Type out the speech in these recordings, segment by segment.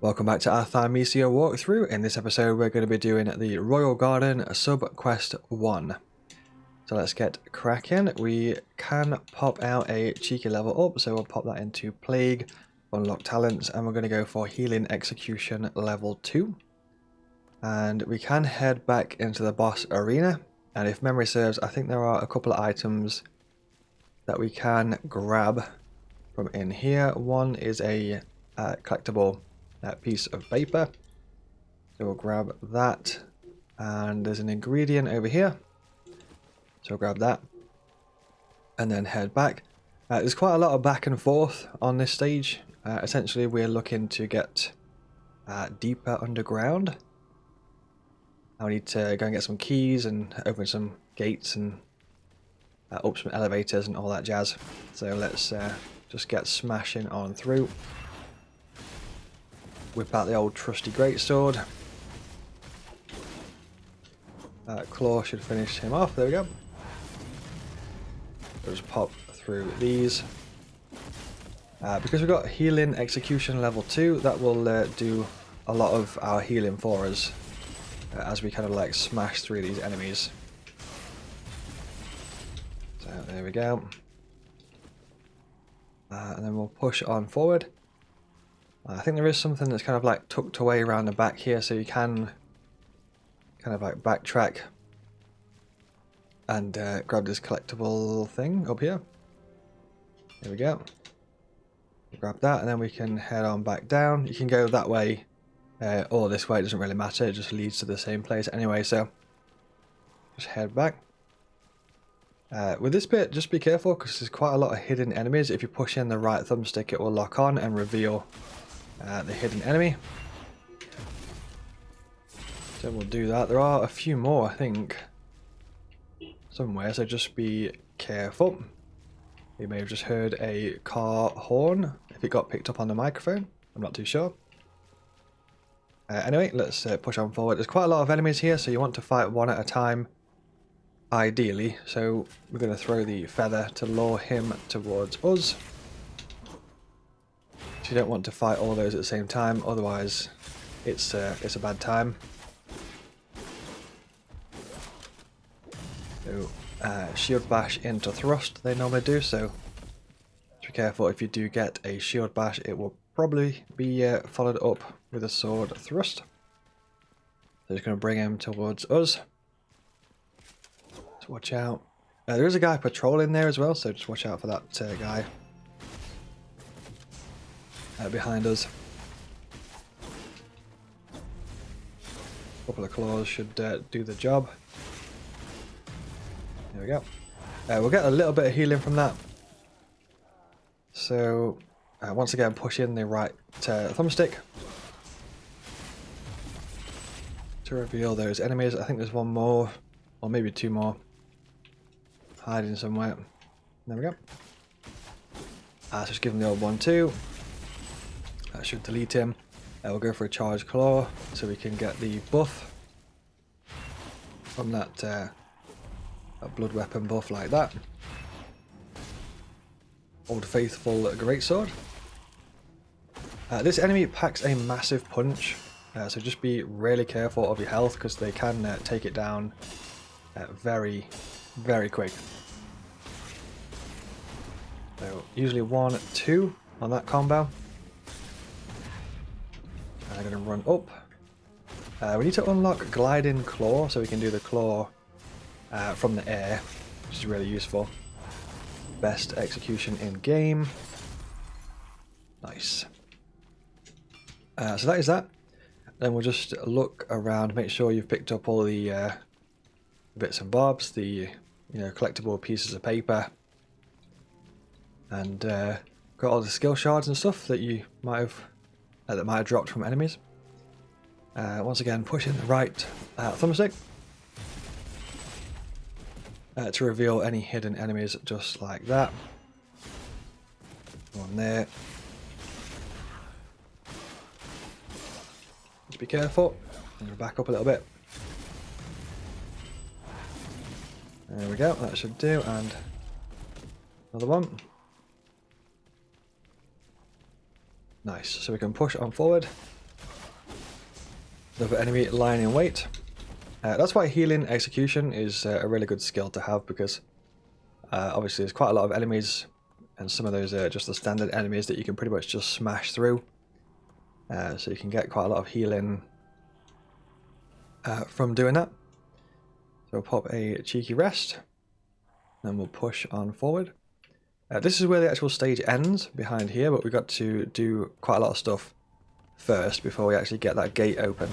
Welcome back to our Thymesia walkthrough. In this episode we're going to be doing the Royal Garden Sub-Quest 1. So let's get cracking. We can pop out a cheeky level up, so we'll pop that into Plague, unlock talents, and we're going to go for Healing Execution level 2. And we can head back into the boss arena, and if memory serves, I think there are a couple of items that we can grab from in here. One is a collectible piece of paper, so we'll grab that, and there's an ingredient over here, so we'll grab that and then head back. There's quite a lot of back and forth on this stage. Essentially we're looking to get deeper underground. I need to go and get some keys and open some gates and up some elevators and all that jazz, so let's just get smashing on through. Whip out the old trusty greatsword. Claw should finish him off. There we go. We'll just pop through these. Because we've got healing execution level 2, that will do a lot of our healing for us as we kind of like smash through these enemies. So there we go. And then we'll push on forward. I think there is something that's kind of like tucked away around the back here, so you can kind of like backtrack and grab this collectible thing up here. There we go. Grab that, and then we can head on back down. You can go that way or this way, it doesn't really matter, it just leads to the same place anyway, so just head back. With this bit, just be careful because there's quite a lot of hidden enemies. If you push in the right thumbstick, it will lock on and reveal the hidden enemy. So we'll do that. There are a few more, I think, somewhere, so just be careful. You may have just heard a car horn if it got picked up on the microphone. I'm not too sure. Anyway, let's push on forward. There's quite a lot of enemies here, so you want to fight one at a time, ideally. So we're going to throw the feather to lure him towards us. You don't want to fight all of those at the same time, otherwise it's a bad time. So shield bash into thrust they normally do, so be careful. If you do get a shield bash, it will probably be followed up with a sword thrust. So just going to bring him towards us. So watch out. There is a guy patrolling there as well, so just watch out for that guy behind us. A couple of claws should do the job. There we go. We'll get a little bit of healing from that. So once again, push in the right thumbstick to reveal those enemies. I think there's one more, or maybe two more, hiding somewhere. There we go. So just give him the old one too. That should delete him. We'll go for a charged claw so we can get the buff from that blood weapon buff like that. Old faithful greatsword. This enemy packs a massive punch, so just be really careful of your health because they can take it down very, very quick. So usually 1, 2 on that combo. I'm going to run up. We need to unlock Gliding Claw, so we can do the claw from the air, which is really useful. Best execution in game. Nice. So that is that. Then we'll just look around, make sure you've picked up all the bits and bobs, the collectible pieces of paper, and got all the skill shards and stuff that you might have dropped from enemies. Once again, push in the right thumbstick to reveal any hidden enemies, just like that. One there. Just be careful. I'm going to back up a little bit. There we go. That should do. And another one. Nice. So we can push on forward. Another enemy lying in wait. That's why healing execution is a really good skill to have, because obviously there's quite a lot of enemies, and some of those are just the standard enemies that you can pretty much just smash through. So you can get quite a lot of healing from doing that. So we'll pop a cheeky rest, and we'll push on forward. This is where the actual stage ends, behind here, but we've got to do quite a lot of stuff first before we actually get that gate open.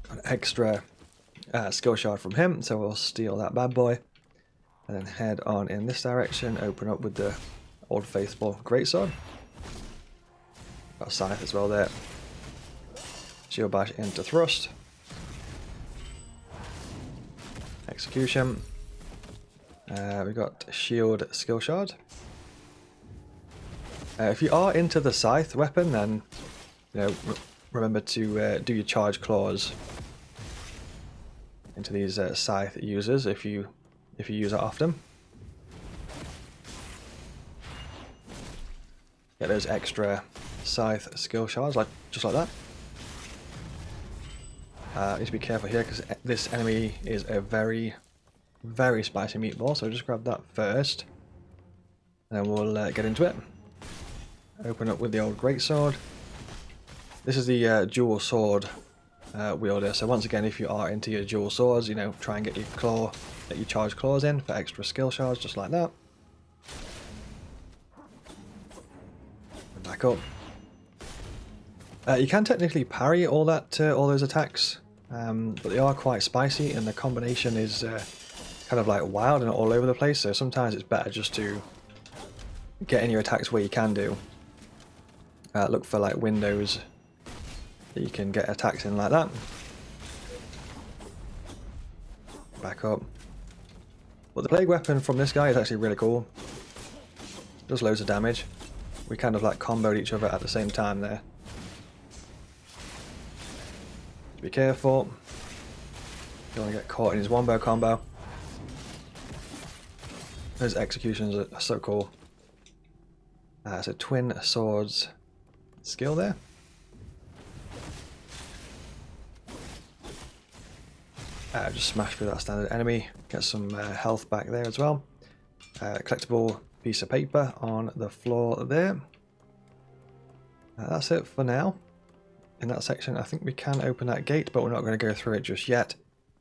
Got an extra skill shard from him, so we'll steal that bad boy and then head on in this direction, open up with the old faithful greatsword. Got a scythe as well there. Shield bash into thrust. Execution. We've got shield skill shard. If you are into the scythe weapon, then remember to do your charge claws into these scythe users if you use it often. Get those extra scythe skill shards, just like that. Need to be careful here because this enemy is a very, very spicy meatball, so just grab that first, and then we'll get into it. Open up with the old greatsword. This is the dual sword wielder, so once again, if you are into your dual swords, try and get your charge claws in for extra skill shards, just like that. And back up. You can technically parry all those attacks, but they are quite spicy, and the combination is kind of like wild and all over the place. So sometimes it's better just to get in your attacks where you can do. Look for like windows that you can get attacks in like that. Back up. But the plague weapon from this guy is actually really cool. Does loads of damage. We kind of like comboed each other at the same time there. Be careful. Don't want to get caught in his wombo combo. Those executions are so cool. So twin swords skill there. Just smash through that standard enemy. Get some health back there as well. Collectible piece of paper on the floor there. That's it for now. In that section, I think we can open that gate, but we're not going to go through it just yet.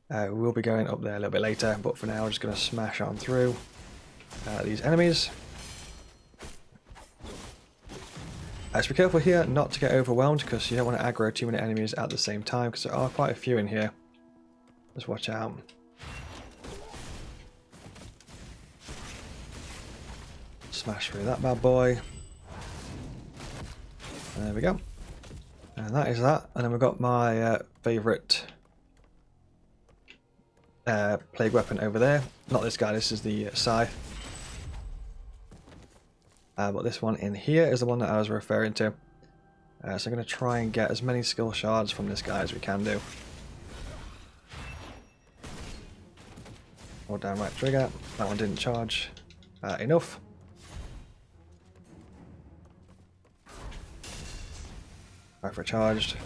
We'll be going up there a little bit later, but for now, we're just going to smash on through these enemies. Just be careful here not to get overwhelmed, because you don't want to aggro too many enemies at the same time, because there are quite a few in here. Just watch out. Smash through that bad boy. And there we go. And that is that. And then we've got my favourite plague weapon over there. Not this guy, this is the scythe. But this one in here is the one that I was referring to. So I'm going to try and get as many skill shards from this guy as we can do. Hold down right trigger. That one didn't charge enough. Right for charged.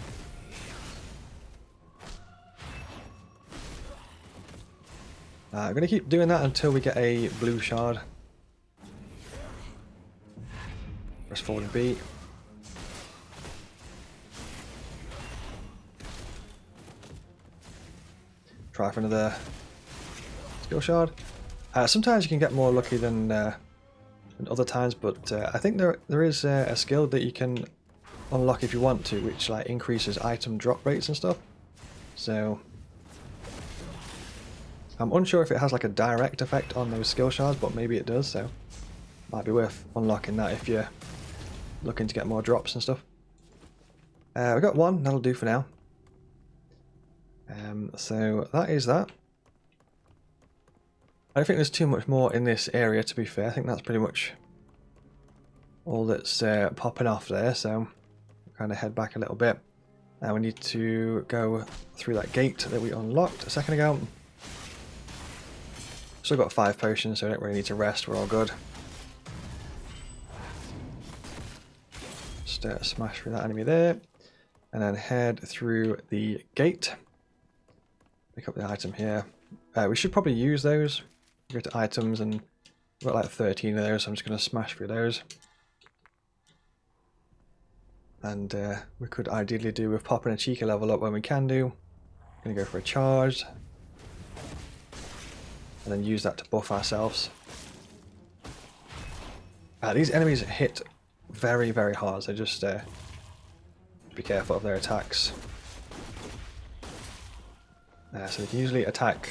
I'm going to keep doing that until we get a blue shard. Press forward and B. Try for another skill shard. Sometimes you can get more lucky than other times, but I think there is a skill that you can unlock if you want to, which like increases item drop rates and stuff. So I'm unsure if it has like a direct effect on those skill shards, but maybe it does, so might be worth unlocking that if you're looking to get more drops and stuff. We've got one, that'll do for now. So that is that. I don't think there's too much more in this area, to be fair. I think that's pretty much all that's popping off there, so kind of head back a little bit. We need to go through that gate that we unlocked a second ago. Still got 5 potions, so I don't really need to rest. We're all good. just smash through that enemy there. And then head through the gate. Pick up the item here. We should probably use those. Go to items, and we've got like 13 of those, so I'm just going to smash through those. And we could ideally do with popping a cheeky level up when we can do. Going to go for a charge. And then use that to buff ourselves. These enemies hit very, very hard, so just be careful of their attacks. So they can usually attack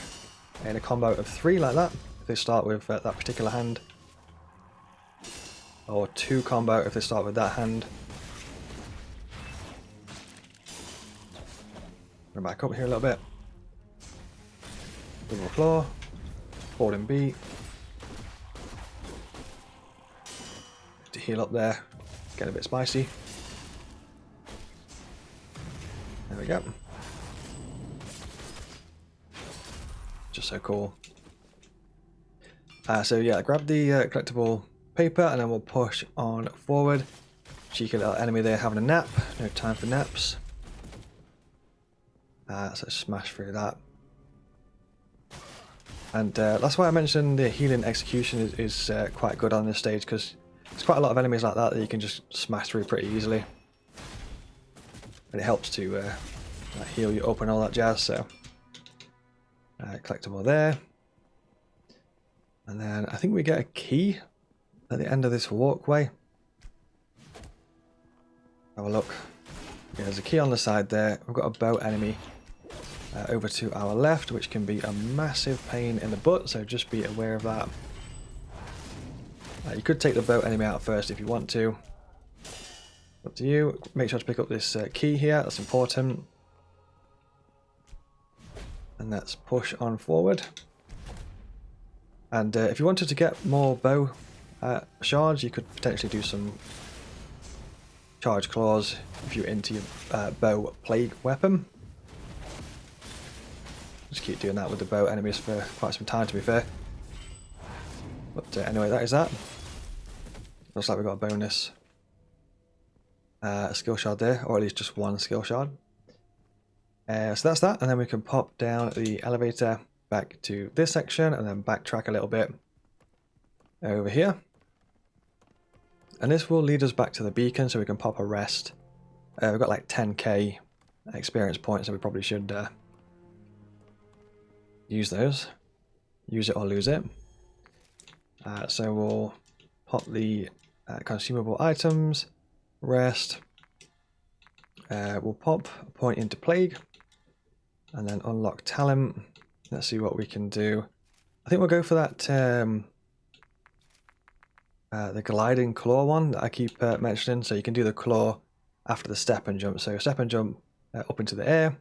in a combo of 3 like that, if they start with that particular hand. Or 2 combo if they start with that hand. Run back up here a little bit. Double claw. Forward and beat. To heal up there. Get a bit spicy. There we go. Just so cool. So yeah, grab the collectible paper and then we'll push on forward. Cheeky little enemy there having a nap. No time for naps. So smash through that. And that's why I mentioned the healing execution is quite good on this stage, because there's quite a lot of enemies like that you can just smash through pretty easily. And it helps to heal you up and all that jazz, so... collectible there. And then I think we get a key at the end of this walkway. Have a look. Yeah, there's a key on the side there. We've got a bow enemy over to our left, which can be a massive pain in the butt, so just be aware of that. You could take the bow enemy out first if you want to. Up to you. Make sure to pick up this key here, that's important. And let's push on forward. And if you wanted to get more bow shards, you could potentially do some charge claws if you're into your bow plague weapon. Just keep doing that with the bow enemies for quite some time, to be fair. But anyway, that is that. Looks like we've got a bonus skill shard there, or at least just 1 skill shard. So that's that, and then we can pop down the elevator back to this section and then backtrack a little bit over here. And this will lead us back to the beacon so we can pop a rest. We've got like 10k experience points, so we probably should use those. Use it or lose it. So we'll pop the consumable items, rest. We'll pop a point into plague and then unlock talent. Let's see what we can do. I think we'll go for that the gliding claw one that I keep mentioning. So you can do the claw after the step and jump. So step and jump up into the air,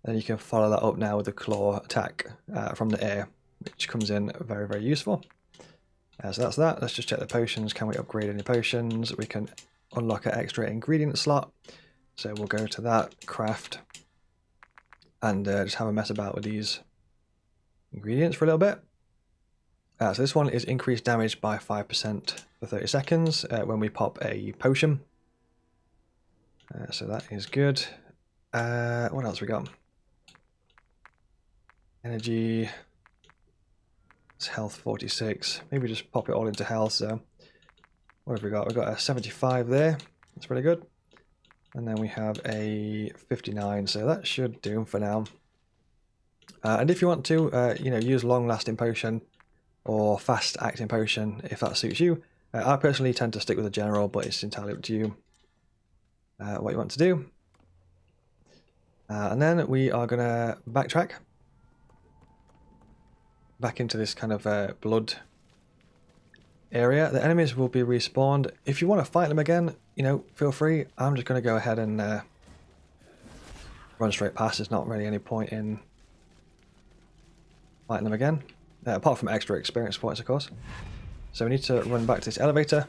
then you can follow that up now with the claw attack from the air, which comes in very, very useful. So that's that. Let's just check the potions. Can we upgrade any potions? We can unlock an extra ingredient slot. So we'll go to that, craft, and just have a mess about with these ingredients for a little bit. So this one is increased damage by 5% for 30 seconds when we pop a potion. So that is good. What else we got? Energy. It's health 46. Maybe just pop it all into health. So what have we got? We've got a 75 there. That's pretty good. And then we have a 59. So that should do for now. And if you want to, use long-lasting potion or fast-acting potion, if that suits you. I personally tend to stick with the general, but it's entirely up to you what you want to do. And then we are going to backtrack back into this kind of blood area. The enemies will be respawned. If you want to fight them again, feel free. I'm just going to go ahead and run straight past. There's not really any point in fighting them again, apart from extra experience points, of course. So we need to run back to this elevator,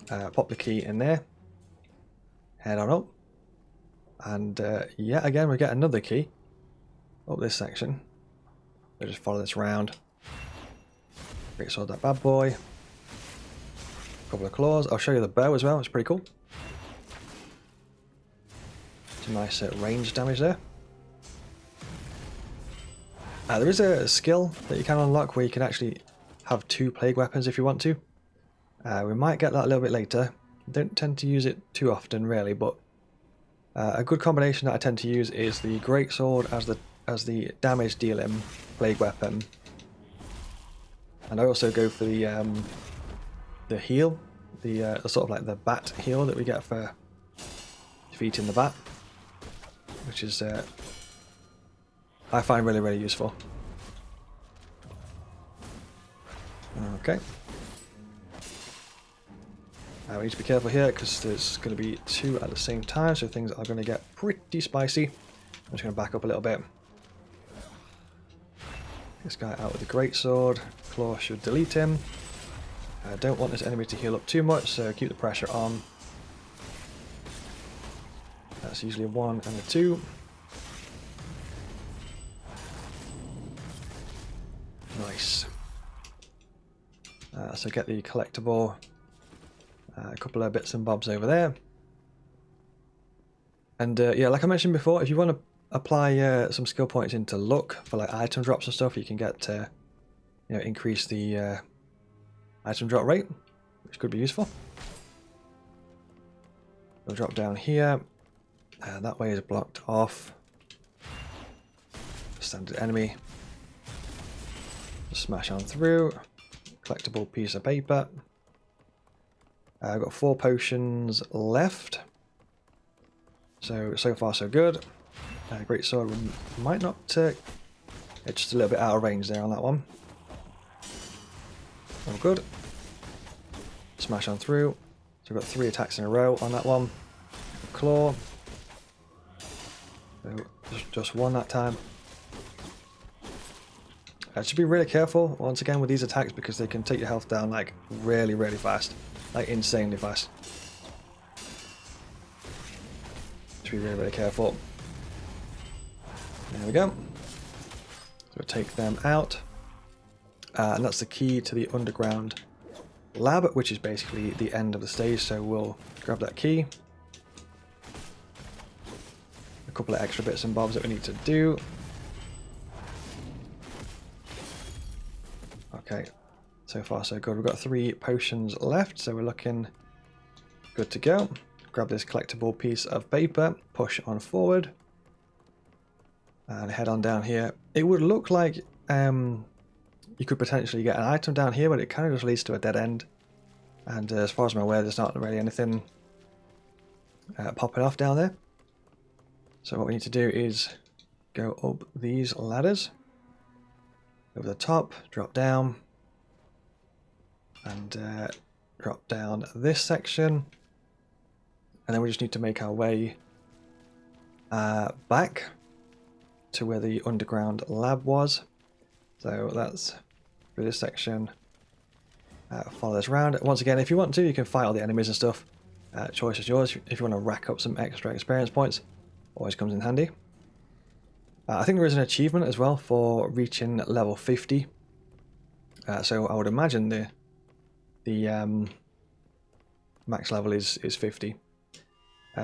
pop the key in there, head on up, and yet again we get another key up this section. So just follow this round. Great sword that bad boy. couple of claws. I'll show you the bow as well, it's pretty cool. Some nice range damage there. There is a skill that you can unlock where you can actually have 2 plague weapons if you want to. We might get that a little bit later. Don't tend to use it too often really, but a good combination that I tend to use is the greatsword as the damage dealing plague weapon, and I also go for the heal, the sort of like the bat heal that we get for defeating the bat, which is I find really useful. Okay. We need to be careful here because there's going to be 2 at the same time, so things are going to get pretty spicy. I'm just going to back up a little bit. This guy out with the greatsword. Claw should delete him. I don't want this enemy to heal up too much, so keep the pressure on. That's usually a 1 and a 2. Nice. So get the collectible. A couple of bits and bobs over there. And yeah, like I mentioned before, if you want to apply some skill points into luck for like item drops and stuff, you can get increase the item drop rate, which could be useful. We'll drop down here, and that way is blocked off. Standard enemy. Just smash on through. Collectible piece of paper. I've got 4 potions left. So far so good. Great sword might not it's just a little bit out of range there on that one. All good. Smash on through. So we've got 3 attacks in a row on that one. Claw. So just 1 that time. Should be really careful once again with these attacks because they can take your health down like really fast. Like insanely fast. Should be really careful. There we go. So we'll take them out. And that's the key to the underground lab, which is basically the end of the stage, so we'll grab that key. A couple of extra bits and bobs that we need to do. Okay, so far so good. We've got 3 potions left, so we're looking good to go. Grab this collectible piece of paper, push on forward, and head on down here. It would look like you could potentially get an item down here, but it kind of just leads to a dead end. And as far as I'm aware, there's not really anything popping off down there. So what we need to do is go up these ladders. Over the top, drop down, and drop down this section. And then we just need to make our way back to where the underground lab was. So that's through this section. Follow this around. Once again, if you want to, you can fight all the enemies and stuff. Choice is yours. If you want to rack up some extra experience points, always comes in handy. I think there is an achievement as well for reaching level 50. So I would imagine the max level is 50.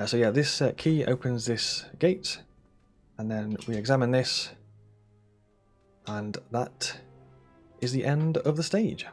So yeah, this key opens this gate, and then we examine this, and that is the end of the stage.